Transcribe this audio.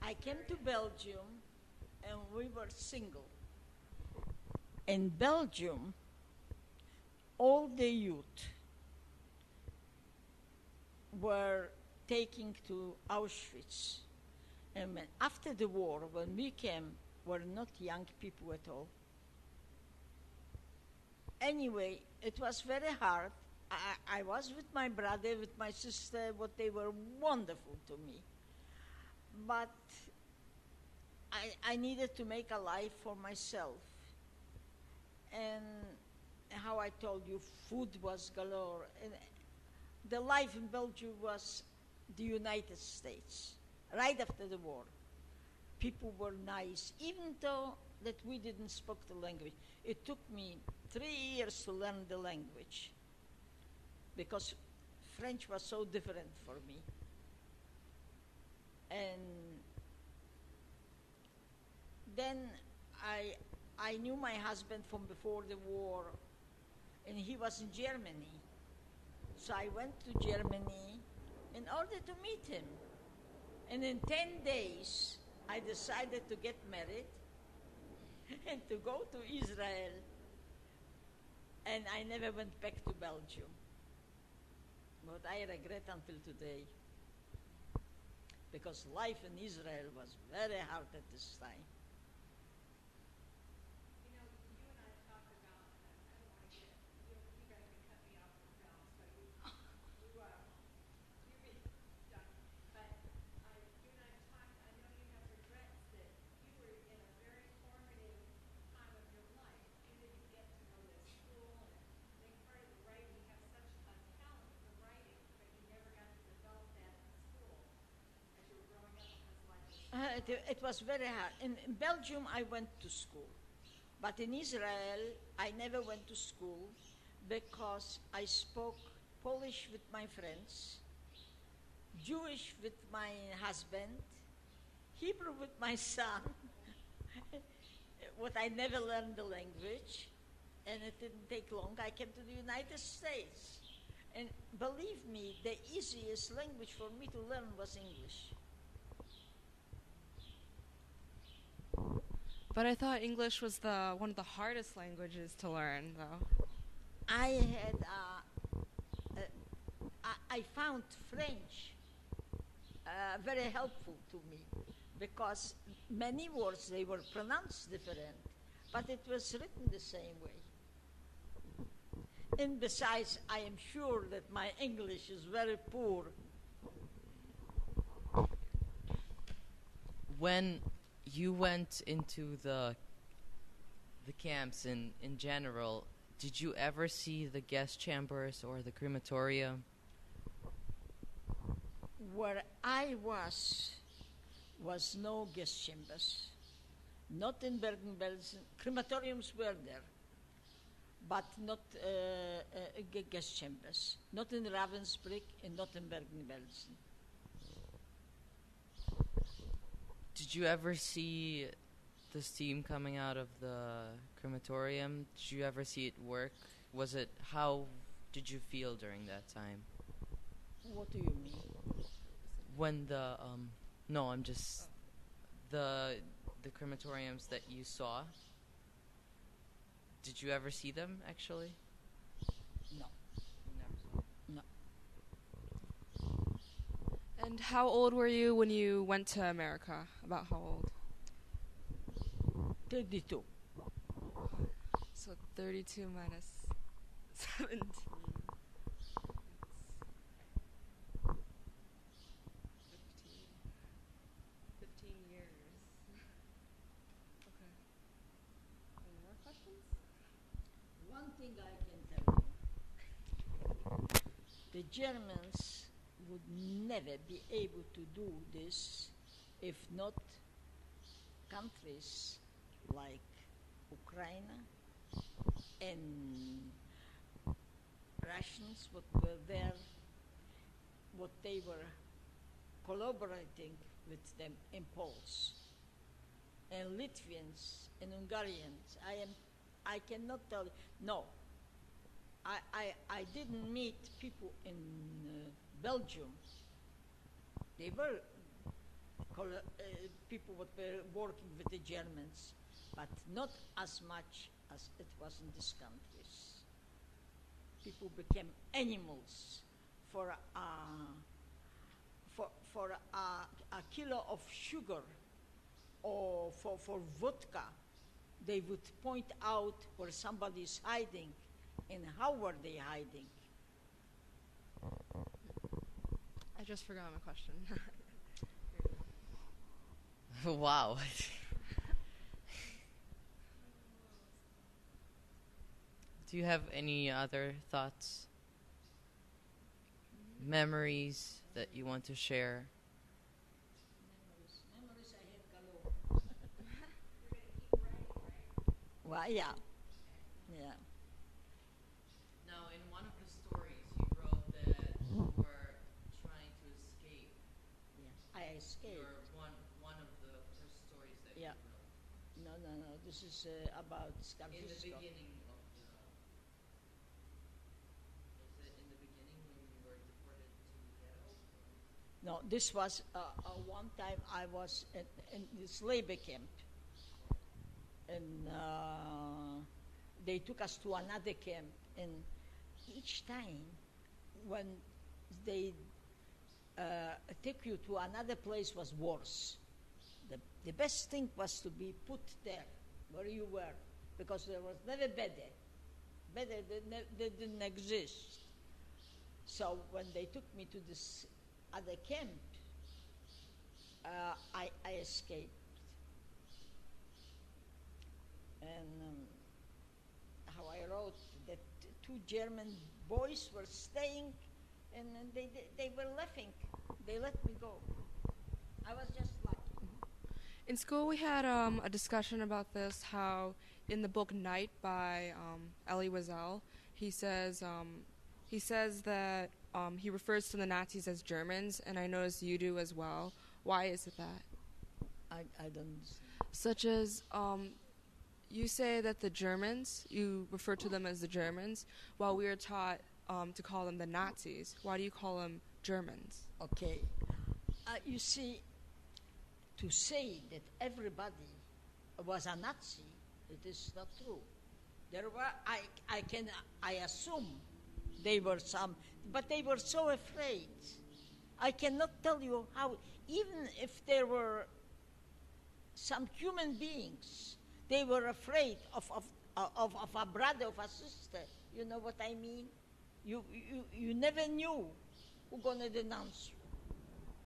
I came to Belgium and we were single. In Belgium, all the youth were taken to Auschwitz. And after the war, when we came, were not young people at all. Anyway, it was very hard. I was with my brother, with my sister, but they were wonderful to me. But I needed to make a life for myself. And how I told you, food was galore. And the life in Belgium was the United States, right after the war. People were nice, even though that we didn't speak the language. It took me 3 years to learn the language because French was so different for me. And then I knew my husband from before the war, and he was in Germany. So I went to Germany in order to meet him. And in 10 days, I decided to get married and to go to Israel. And I never went back to Belgium. But I regret until today. Because life in Israel was very hard at this time. It was very hard. In Belgium, I went to school. But in Israel, I never went to school because I spoke Polish with my friends, Jewish with my husband, Hebrew with my son. What I never learned the language, and it didn't take long. I came to the United States. And believe me, the easiest language for me to learn was English. But I thought English was one of the hardest languages to learn, though. I found French very helpful to me because many words, they were pronounced different, but it was written the same way. And besides, I am sure that my English is very poor. When you went into the camps in general, did you ever see the gas chambers or the crematorium? Where I was no gas chambers. Not in Bergen-Belsen. Crematoriums were there, but not gas chambers. Not in Ravensbrück and not in Bergen-Belsen. Did you ever see the steam coming out of the crematorium? Did you ever see it work? How did you feel during that time? What do you mean? When the crematoriums that you saw, did you ever see them actually? No. You never saw them. No. And how old were you when you went to America? About how old? 32. So 32 minus 17. 15 years. Okay. Any more questions? One thing I can tell you, the Germans would never be able to do this if not countries like Ukraine and Russians, what were there, what they were collaborating with them in Poles, and Latvians and Hungarians. I cannot tell you. No, I didn't meet people in Belgium. They were people that were working with the Germans, but not as much as it was in these countries. People became animals for a kilo of sugar or for vodka. They would point out where somebody is hiding and how were they hiding. I just forgot my question. Wow. Do you have any other thoughts, memories that you want to share? Memories I have galore. Well, yeah. Now, in one of the stories, you wrote that you were trying to escape. Yeah. I escaped. One of the first stories that Yeah. you wrote. No. This is about In the Scarbisco. beginning of the... Was it in the beginning when you were deported to the ghetto? No, this was one time I was in this labor camp, and they took us to another camp, and each time when they take you to another place was worse. The best thing was to be put there where you were, because there was never better. Better they didn't exist. So when they took me to this other camp, I escaped. And how I wrote that two German boys were staying, and they were laughing. They let me go. I was just lucky. In school, we had a discussion about this, how in the book Night by Elie Wiesel, he says that he refers to the Nazis as Germans, and I notice you do as well. Why is it that? I don't... Such as, you say that the Germans, you refer to them as the Germans, while we are taught to call them the Nazis. Why do you call them Germans? Okay. You see, to say that everybody was a Nazi, it is not true. There were, I assume they were some, but they were so afraid. I cannot tell you how, even if there were some human beings, they were afraid of a brother, of a sister. You know what I mean? You never knew who's going to denounce you.